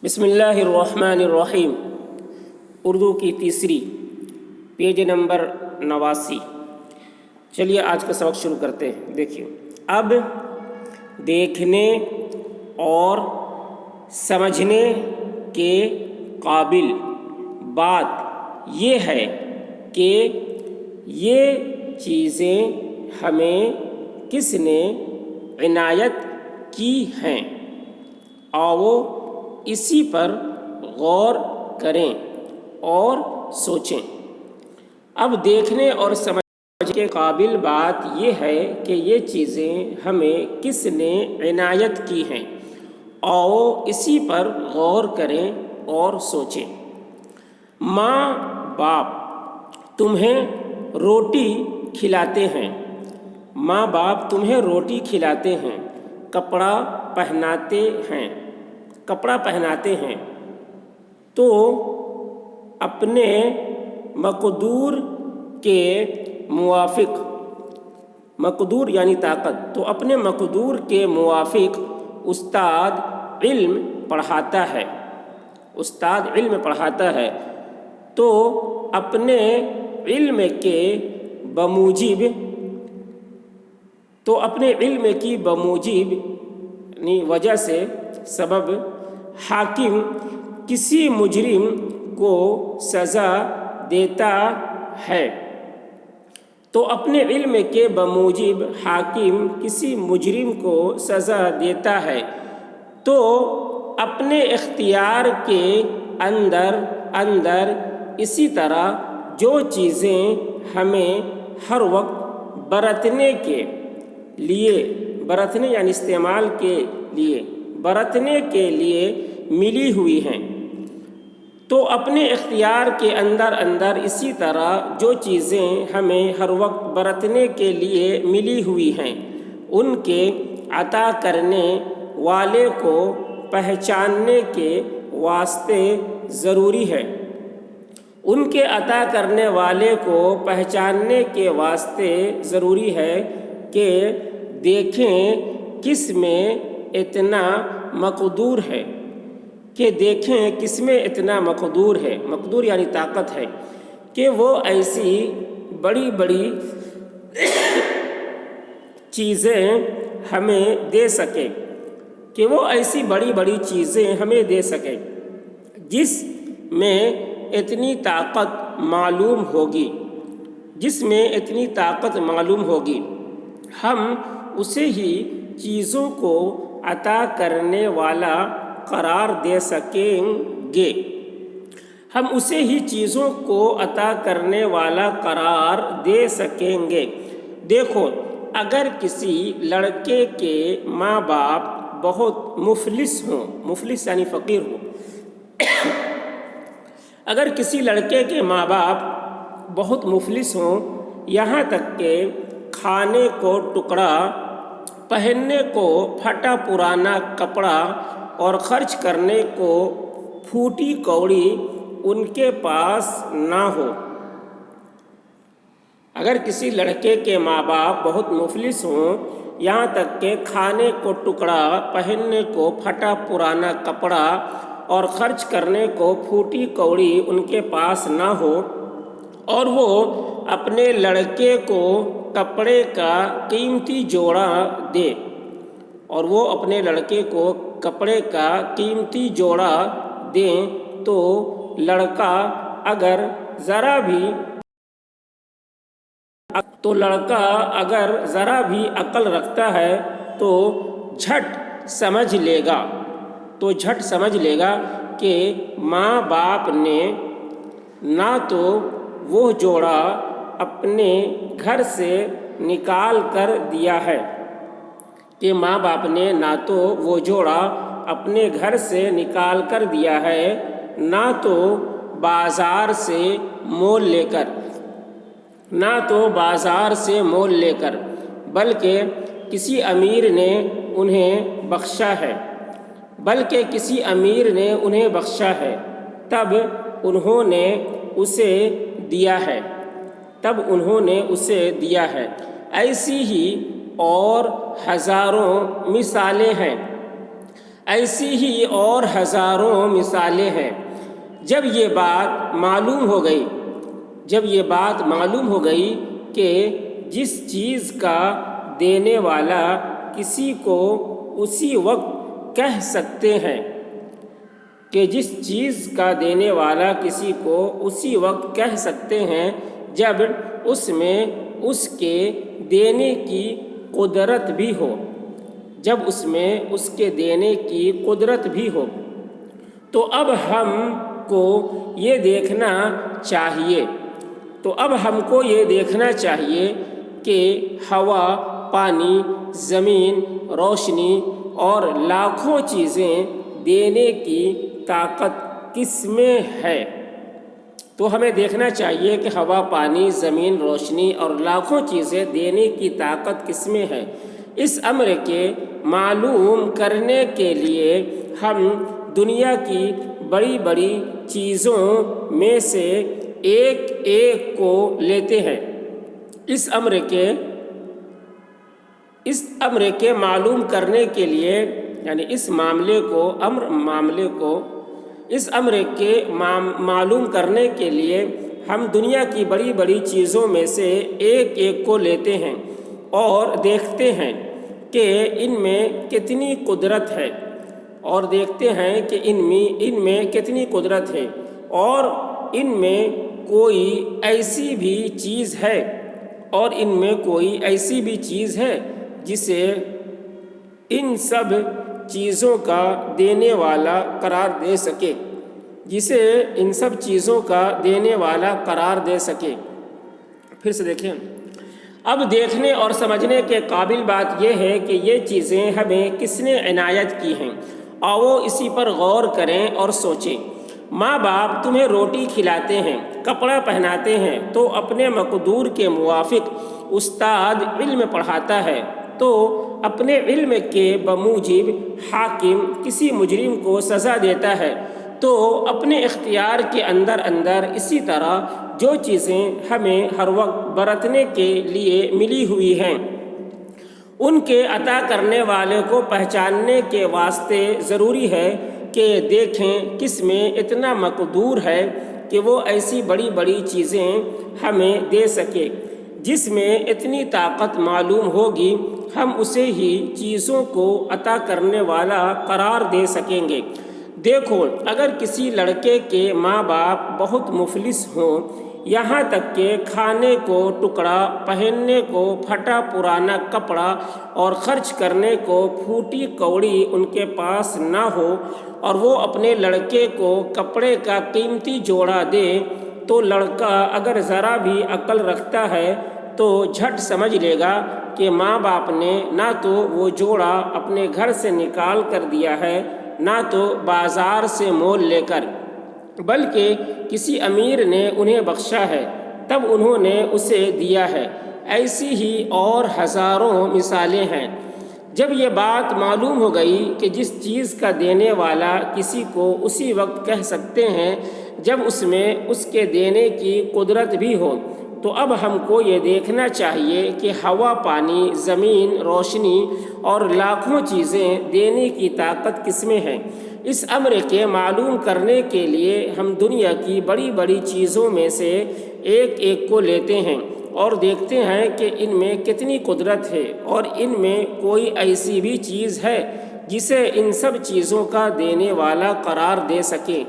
بسم اللہ الرحمن الرحیم۔ اردو کی تیسری، پیج نمبر 89۔ چلیے آج کا سبق شروع کرتے ہیں۔ دیکھیے، اب دیکھنے اور سمجھنے کے قابل بات یہ ہے کہ یہ چیزیں ہمیں کس نے عنایت کی ہیں، آؤ اسی پر غور کریں اور سوچیں۔ اب دیکھنے اور سمجھنے کے قابل بات یہ ہے کہ یہ چیزیں ہمیں کس نے عنایت کی ہیں، آؤ اسی پر غور کریں اور سوچیں۔ ماں باپ تمہیں روٹی کھلاتے ہیں، ماں باپ تمہیں روٹی کھلاتے ہیں، کپڑا پہناتے ہیں تو اپنے مقدور کے موافق، مقدور یعنی طاقت، تو اپنے مقدور کے موافق استاد علم پڑھاتا ہے تو اپنے علم کی بموجب یعنی وجہ سے سبب حاکم کسی مجرم کو سزا دیتا ہے، تو اپنے علم کے بموجب حاکم کسی مجرم کو سزا دیتا ہے تو اپنے اختیار کے اندر اسی طرح جو چیزیں ہمیں ہر وقت برتنے یعنی استعمال کے لیے برتنے کے لیے ملی ہوئی ہیں، تو اپنے اختیار کے اندر اسی طرح جو چیزیں ہمیں ہر وقت برتنے کے لیے ملی ہوئی ہیں ان کے عطا کرنے والے کو پہچاننے کے واسطے ضروری ہے، ان کے عطا کرنے والے کو پہچاننے کے واسطے ضروری ہے کہ دیکھیں کس میں اتنا مقدور ہے، مقدور یعنی طاقت ہے کہ وہ ایسی بڑی بڑی چیزیں ہمیں دے سکے، جس میں اتنی طاقت معلوم ہوگی، ہم اسے ہی چیزوں کو عطا کرنے والا قرار دے سکیں گے۔ دیکھو، اگر کسی لڑکے کے ماں باپ بہت مفلس یعنی فقیر ہوں، اگر کسی لڑکے کے ماں باپ بہت مفلس ہوں، یہاں تک کہ کھانے کو ٹکڑا، پہننے کو پھٹا پرانا کپڑا اور خرچ کرنے کو پھوٹی کوڑی ان کے پاس نہ ہو، اگر کسی لڑکے کے ماں باپ بہت مفلس ہوں، یہاں تک کہ کھانے کو ٹکڑا، پہننے کو پھٹا پرانا کپڑا اور خرچ کرنے کو پھوٹی کوڑی ان کے پاس نہ ہو، اور وہ اپنے لڑکے کو کپڑے کا قیمتی جوڑا دیں تو لڑکا اگر ذرا بھی عقل رکھتا ہے تو جھٹ سمجھ لے گا کہ ماں باپ نے نہ تو وہ جوڑا اپنے گھر سے نکال کر دیا ہے، نہ تو بازار سے مول لے کر بلکہ کسی امیر نے انہیں بخشا ہے، تب انہوں نے اسے دیا ہے۔ ایسی ہی اور ہزاروں مثالیں ہیں۔ ایسی ہی اور ہزاروں مثالیں ہیں۔ جب یہ بات معلوم ہو گئی کہ جس چیز کا دینے والا کسی کو اسی وقت کہہ سکتے ہیں جب اس میں اس کے دینے کی قدرت بھی ہو، تو اب ہم کو یہ دیکھنا چاہیے کہ ہوا، پانی، زمین، روشنی اور لاکھوں چیزیں دینے کی طاقت کس میں ہے۔ تو ہمیں دیکھنا چاہیے کہ ہوا، پانی، زمین، روشنی اور لاکھوں چیزیں دینے کی طاقت کس میں ہے۔ اس امر کے معلوم کرنے کے لیے ہم دنیا کی بڑی بڑی چیزوں میں سے ایک ایک کو لیتے ہیں۔ اس امر کے معلوم کرنے کے لیے، یعنی اس امر کے معلوم کرنے کے لیے ہم دنیا کی بڑی بڑی چیزوں میں سے ایک ایک کو لیتے ہیں اور دیکھتے ہیں کہ ان میں کتنی قدرت ہے، اور ان میں کوئی ایسی بھی چیز ہے جسے ان سب چیزوں کا دینے والا قرار دے سکے۔ پھر سے دیکھیں، اب دیکھنے اور سمجھنے کے قابل بات یہ ہے کہ یہ چیزیں ہمیں کس نے عنایت کی ہیں۔ آؤ اسی پر غور کریں اور سوچیں۔ ماں باپ تمہیں روٹی کھلاتے ہیں، کپڑا پہناتے ہیں، تو اپنے مقدور کے موافق استاد علم پڑھاتا ہے، تو اپنے علم کے بموجب حاکم کسی مجرم کو سزا دیتا ہے، تو اپنے اختیار کے اندر اسی طرح جو چیزیں ہمیں ہر وقت برتنے کے لیے ملی ہوئی ہیں، ان کے عطا کرنے والے کو پہچاننے کے واسطے ضروری ہے کہ دیکھیں کس میں اتنا مقدور ہے کہ وہ ایسی بڑی بڑی چیزیں ہمیں دے سکے۔ جس میں اتنی طاقت معلوم ہوگی ہم اسے ہی چیزوں کو عطا کرنے والا قرار دے سکیں گے۔ دیکھو، اگر کسی لڑکے کے ماں باپ بہت مفلس ہوں، یہاں تک کہ کھانے کو ٹکڑا، پہننے کو پھٹا پرانا کپڑا اور خرچ کرنے کو پھوٹی کوڑی ان کے پاس نہ ہو، اور وہ اپنے لڑکے کو کپڑے کا قیمتی جوڑا دے، تو لڑکا اگر ذرا بھی عقل رکھتا ہے تو جھٹ سمجھ لے گا کہ ماں باپ نے نہ تو وہ جوڑا اپنے گھر سے نکال کر دیا ہے، نہ تو بازار سے مول لے کر، بلکہ کسی امیر نے انہیں بخشا ہے، تب انہوں نے اسے دیا ہے۔ ایسی ہی اور ہزاروں مثالیں ہیں۔ جب یہ بات معلوم ہو گئی کہ جس چیز کا دینے والا کسی کو اسی وقت کہہ سکتے ہیں جب اس میں اس کے دینے کی قدرت بھی ہو، تو اب ہم کو یہ دیکھنا چاہیے کہ ہوا، پانی، زمین، روشنی اور لاکھوں چیزیں دینے کی طاقت کس میں ہے۔ اس امر کے معلوم کرنے کے لیے ہم دنیا کی بڑی بڑی چیزوں میں سے ایک ایک کو لیتے ہیں اور دیکھتے ہیں کہ ان میں کتنی قدرت ہے، اور ان میں کوئی ایسی بھی چیز ہے جسے ان سب چیزوں کا دینے والا قرار دے سکے۔